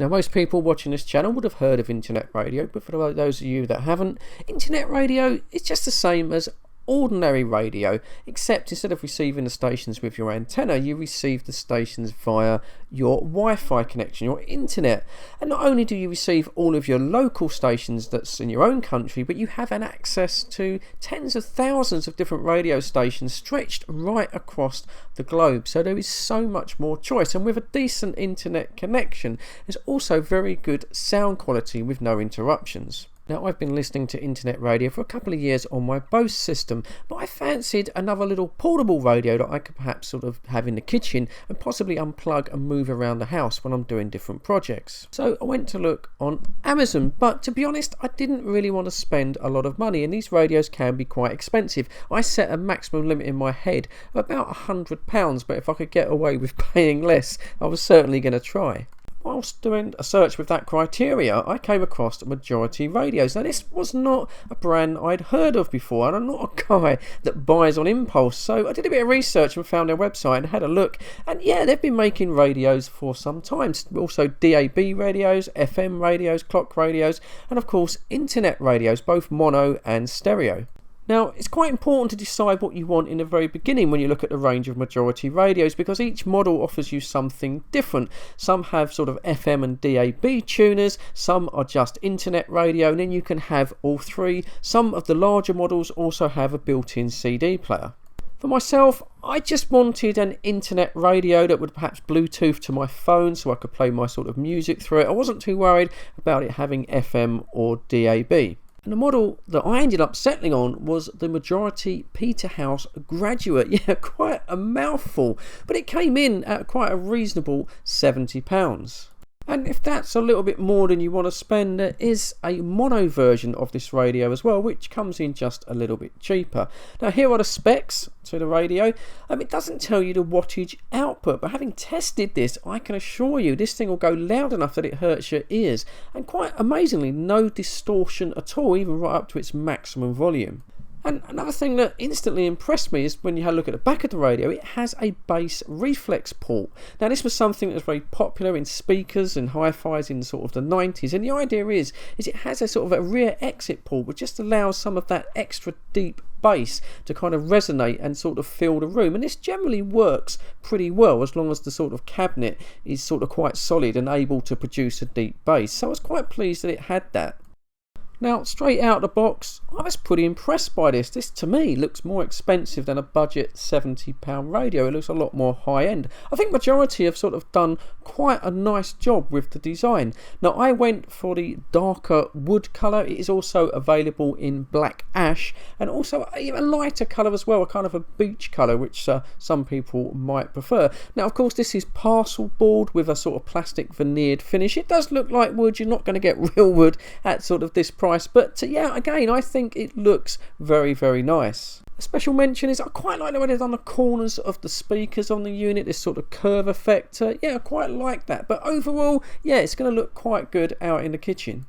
Now, most people watching this channel would have heard of internet radio, but for those of you that haven't, internet radio is just the same as ordinary radio, except instead of receiving the stations with your antenna, you receive the stations via your Wi-Fi connection, your internet. And not only do you receive all of your local stations that's in your own country, but you have an access to tens of thousands of different radio stations stretched right across the globe. So there is so much more choice, and with a decent internet connection, there's also very good sound quality with no interruptions. Now, I've been listening to internet radio for a couple of years on my Bose system, but I fancied another little portable radio that I could perhaps sort of have in the kitchen and possibly unplug and move around the house when I'm doing different projects. So I went to look on Amazon, but to be honest, I didn't really want to spend a lot of money, and these radios can be quite expensive. I set a maximum limit in my head of about £100, but if I could get away with paying less, I was certainly going to try. Whilst doing a search with that criteria, I came across Majority Radios. Now, this was not a brand I'd heard of before, and I'm not a guy that buys on impulse, so I did a bit of research and found their website and had a look, and yeah, they've been making radios for some time. Also DAB radios, FM radios, clock radios, and of course internet radios, both mono and stereo. Now, it's quite important to decide what you want in the very beginning when you look at the range of Majority radios, because each model offers you something different. Some have sort of FM and DAB tuners, some are just internet radio, and then you can have all three. Some of the larger models also have a built-in CD player. For myself, I just wanted an internet radio that would perhaps Bluetooth to my phone so I could play my sort of music through it. I wasn't too worried about it having FM or DAB. And the model that I ended up settling on was the Majority Peterhouse Graduate. Yeah, quite a mouthful, but it came in at quite a reasonable £70. And if that's a little bit more than you want to spend, there is a mono version of this radio as well, which comes in just a little bit cheaper. Now, here are the specs to the radio. It doesn't tell you the wattage output, but having tested this, I can assure you this thing will go loud enough that it hurts your ears. And quite amazingly, no distortion at all, even right up to its maximum volume. And another thing that instantly impressed me is when you had a look at the back of the radio, it has a bass reflex port. Now, this was something that was very popular in speakers and hi-fis in sort of the 90s, and the idea is it has a sort of a rear exit port which just allows some of that extra deep bass to kind of resonate and sort of fill the room, and this generally works pretty well as long as the sort of cabinet is sort of quite solid and able to produce a deep bass. So I was quite pleased that it had that. Now, straight out the box, I was pretty impressed by this. This, to me, looks more expensive than a budget £70 radio. It looks a lot more high-end. I think Majority have sort of done quite a nice job with the design. Now, I went for the darker wood colour. It is also available in black ash, and also a lighter colour as well, a kind of a beach colour, which some people might prefer. Now, of course, this is parcel board with a sort of plastic veneered finish. It does look like wood. You're not going to get real wood at sort of this price. But yeah, again, I think it looks very, very nice. A special mention is I quite like the way they've done the corners of the speakers on the unit, this sort of curve effect. Yeah, I quite like that. But overall, yeah, it's going to look quite good out in the kitchen.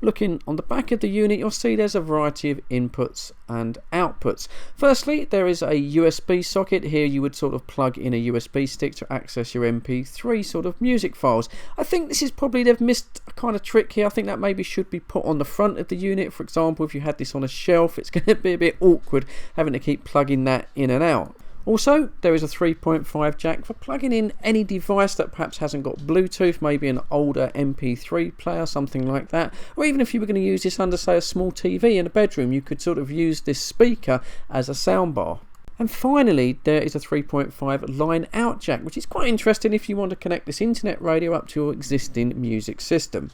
Looking on the back of the unit, you'll see there's a variety of inputs and outputs. Firstly, there is a USB socket. Here you would sort of plug in a USB stick to access your MP3 sort of music files. I think this is probably, they've missed a kind of trick here. I think that maybe should be put on the front of the unit. For example, if you had this on a shelf, it's going to be a bit awkward having to keep plugging that in and out. Also, there is a 3.5 jack for plugging in any device that perhaps hasn't got Bluetooth, maybe an older MP3 player, something like that. Or even if you were going to use this under, say, a small TV in a bedroom, you could sort of use this speaker as a soundbar. And finally, there is a 3.5 line out jack, which is quite interesting if you want to connect this internet radio up to your existing music system.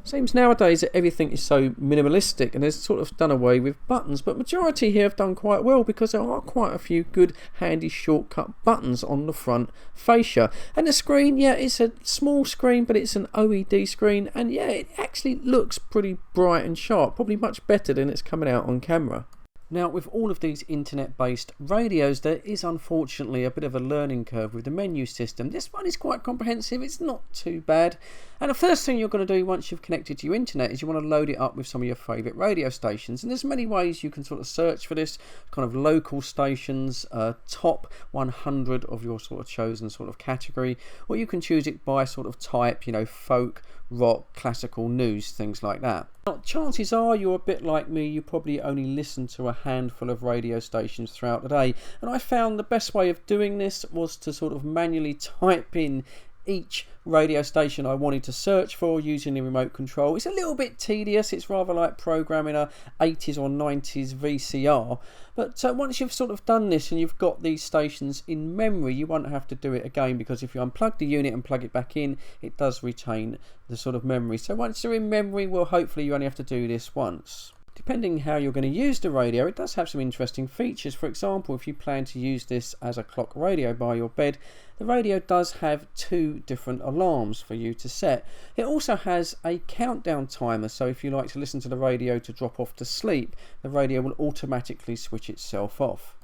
Seems nowadays that everything is so minimalistic and there's sort of done away with buttons, but Majority here have done quite well because there are quite a few good handy shortcut buttons on the front fascia. And the screen, yeah, it's a small screen, but it's an OED screen, and yeah, it actually looks pretty bright and sharp, probably much better than it's coming out on camera. Now, with all of these internet-based radios, there is unfortunately a bit of a learning curve with the menu system. This one is quite comprehensive, it's not too bad. And the first thing you're going to do once you've connected to your internet is you want to load it up with some of your favourite radio stations. And there's many ways you can sort of search for this, kind of local stations, top 100 of your sort of chosen sort of category, or you can choose it by sort of type, you know, folk, rock, classical, news, things like that. Now, chances are you're a bit like me, you probably only listen to a handful of radio stations throughout the day, and I found the best way of doing this was to sort of manually type in each radio station I wanted to search for using the remote control. It's a little bit tedious, it's rather like programming a 80s or 90s VCR, but once you've sort of done this and you've got these stations in memory, you won't have to do it again, because if you unplug the unit and plug it back in, it does retain the sort of memory. So once you're in memory, well, hopefully you only have to do this once. Depending how you're going to use the radio, it does have some interesting features. For example, if you plan to use this as a clock radio by your bed, the radio does have 2 different alarms for you to set. It also has a countdown timer, so if you like to listen to the radio to drop off to sleep, the radio will automatically switch itself off.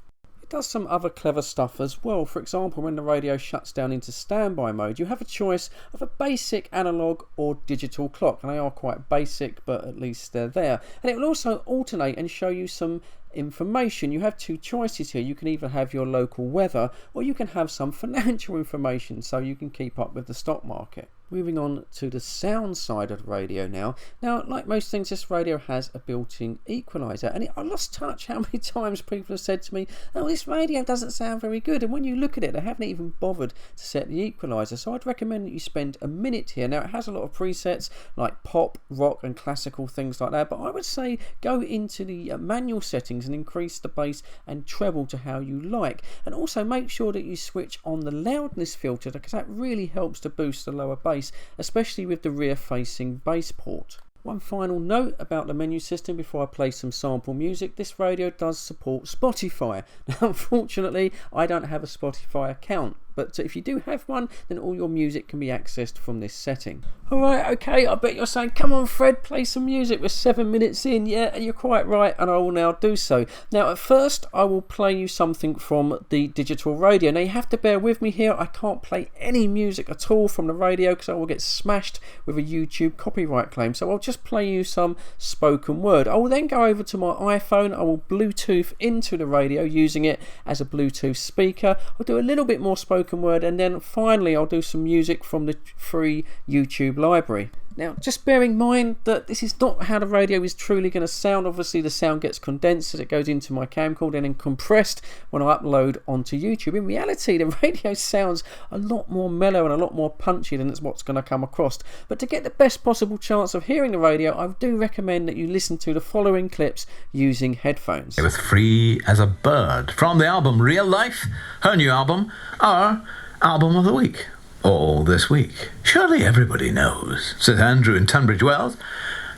It does some other clever stuff as well. For example, when the radio shuts down into standby mode, you have a choice of a basic analog or digital clock, and they are quite basic, but at least they're there. And it will also alternate and show you some information. You have 2 choices here. You can either have your local weather, or you can have some financial information, so you can keep up with the stock market. Moving on to the sound side of the radio now. Now, like most things, this radio has a built-in equalizer, and I lost touch how many times people have said to me, oh, this radio doesn't sound very good, and when you look at it, they haven't even bothered to set the equalizer. So I'd recommend that you spend a minute here. Now, it has a lot of presets like pop, rock and classical, things like that, but I would say go into the manual settings and increase the bass and treble to how you like, and also make sure that you switch on the loudness filter, because that really helps to boost the lower bass, especially with the rear facing bass port. One final note about the menu system before I play some sample music: this radio does support Spotify. Now, unfortunately, I don't have a Spotify account, but if you do have one, then all your music can be accessed from this setting. Alright, okay, I bet you're saying, come on Fred, play some music. We're 7 minutes in. Yeah, you're quite right, and I will now do so. Now, at first, I will play you something from the digital radio. Now, you have to bear with me here. I can't play any music at all from the radio because I will get smashed with a YouTube copyright claim. So I'll just play you some spoken word. I will then go over to my iPhone. I will Bluetooth into the radio using it as a Bluetooth speaker. I'll do a little bit more spoken word, and then finally I'll do some music from the free YouTube library. Now, just bear in mind that this is not how the radio is truly going to sound. Obviously, the sound gets condensed as it goes into my camcorder and then compressed when I upload onto YouTube. In reality, the radio sounds a lot more mellow and a lot more punchy than it's what's going to come across. But to get the best possible chance of hearing the radio, I do recommend that you listen to the following clips using headphones. It was free as a bird. From the album Real Life, her new album, our album of the week. All this week. Surely everybody knows, says Andrew in Tunbridge Wells,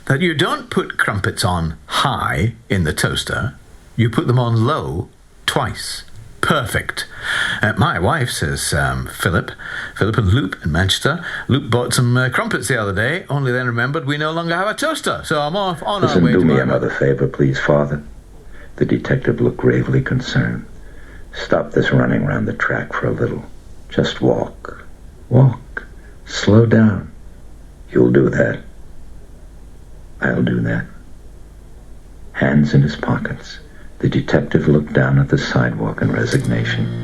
that you don't put crumpets on high in the toaster, you put them on low twice. Perfect. My wife, says Philip and Luke in Manchester. Luke bought some crumpets the other day, only then remembered we no longer have a toaster, so I'm off on our way to do me another favour, please, Father. The detective looked gravely concerned. Stop this running round the track for a little. Just walk. Walk. Slow down. You'll do that. I'll do that. Hands in his pockets, the detective looked down at the sidewalk in resignation.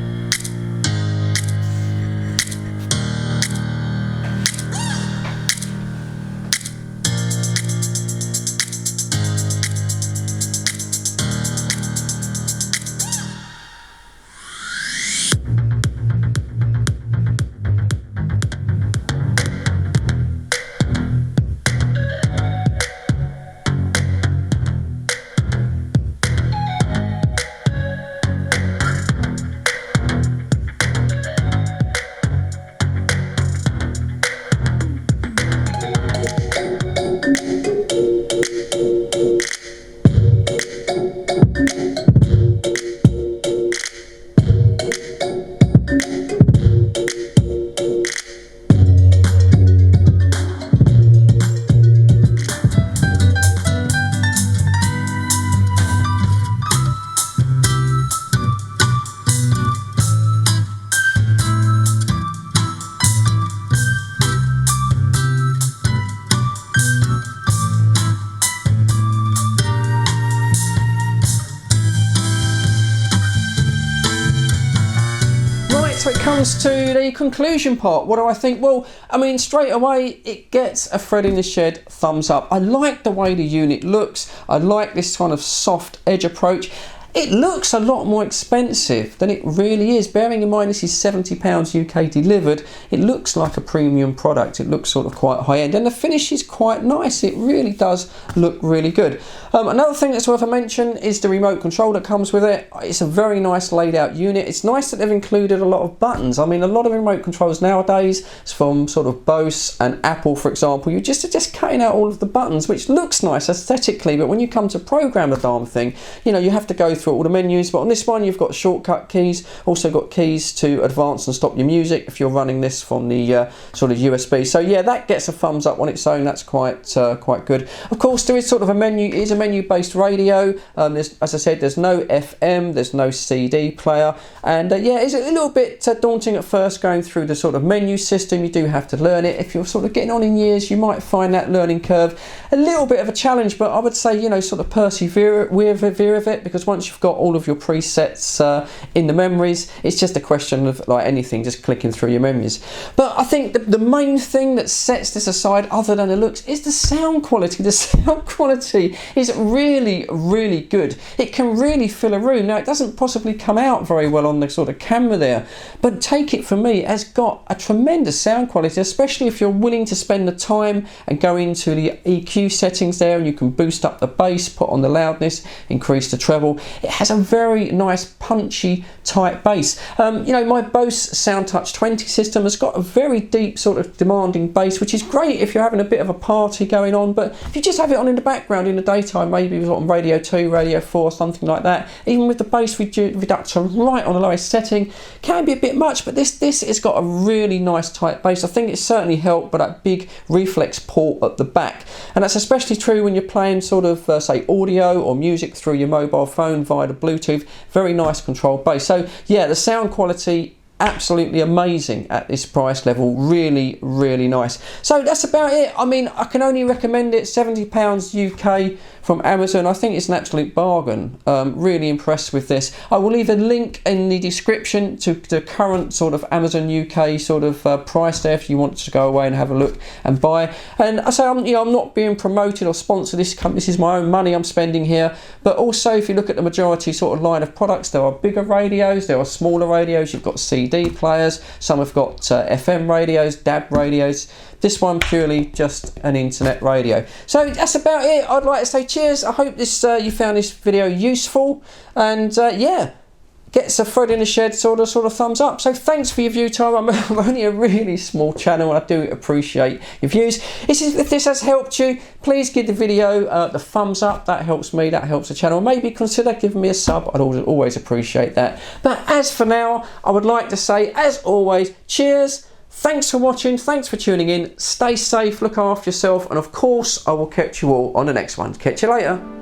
comes to the conclusion part, what do I think? Well, I mean, straight away, it gets a Fred in the Shed thumbs up. I like the way the unit looks. I like this kind of soft edge approach. It looks a lot more expensive than it really is. Bearing in mind this is £70 UK delivered, it looks like a premium product. It looks sort of quite high end, and the finish is quite nice. It really does look really good. Another thing that's worth a mention is the remote control that comes with it. It's a very nice laid out unit. It's nice that they've included a lot of buttons. I mean, a lot of remote controls nowadays, from sort of Bose and Apple, for example, you're just cutting out all of the buttons, which looks nice aesthetically, but when you come to program the darn thing, you know, you have to go through all the menus. But on this one, you've got shortcut keys, also got keys to advance and stop your music if you're running this from the sort of USB. So yeah, that gets a thumbs up on its own. That's quite good. Of course, there is sort of a menu. It is a menu-based radio. As I said, there's no FM, there's no CD player, and yeah, it's a little bit daunting at first going through the sort of menu system. You do have to learn it. If you're sort of getting on in years, you might find that learning curve a little bit of a challenge, but I would say, you know, sort of persevere with it, because once you've got all of your presets in the memories, it's just a question of, like anything, just clicking through your memories. But I think the main thing that sets this aside, other than the looks, is the sound quality. The sound quality is really, really good. It can really fill a room. Now, it doesn't possibly come out very well on the sort of camera there, but take it from me, it has got a tremendous sound quality, especially if you're willing to spend the time and go into the EQ settings there, and you can boost up the bass, put on the loudness, increase the treble. It has a very nice punchy tight bass. You know, my Bose SoundTouch 20 system has got a very deep sort of demanding bass, which is great if you're having a bit of a party going on, but if you just have it on in the background in the daytime, maybe on Radio 2, Radio 4, something like that, even with the bass reductor right on the lowest setting, can be a bit much. But this has got a really nice tight bass. I think it's certainly helped by that big reflex port at the back, and that's especially true when you're playing sort of say audio or music through your mobile phone via the Bluetooth. Very nice controlled bass. So yeah, the sound quality absolutely amazing at this price level. Really, really nice. So that's about it. I mean, I can only recommend it. £70 UK from Amazon. I think it's an absolute bargain. Really impressed with this. I will leave a link in the description to the current sort of Amazon UK sort of price there if you want to go away and have a look and buy. And I say, I'm not being promoted or sponsored. This is my own money I'm spending here. But also, if you look at the majority sort of line of products, there are bigger radios, there are smaller radios. You've got CD players, some have got FM radios, DAB radios. This one purely just an internet radio. So that's about it. I'd like to say cheers. I hope this you found this video useful, and yeah, gets a Fred in the Shed sort of thumbs up. So thanks for your view time. I'm only a really small channel, and I do appreciate your views. If this has helped you, please give the video the thumbs up. That helps me, that helps the channel. Maybe consider giving me a sub. I'd always appreciate that. But as for now, I would like to say, as always, cheers. Thanks for watching, thanks for tuning in. Stay safe, look after yourself, and of course I will catch you all on the next one. Catch you later.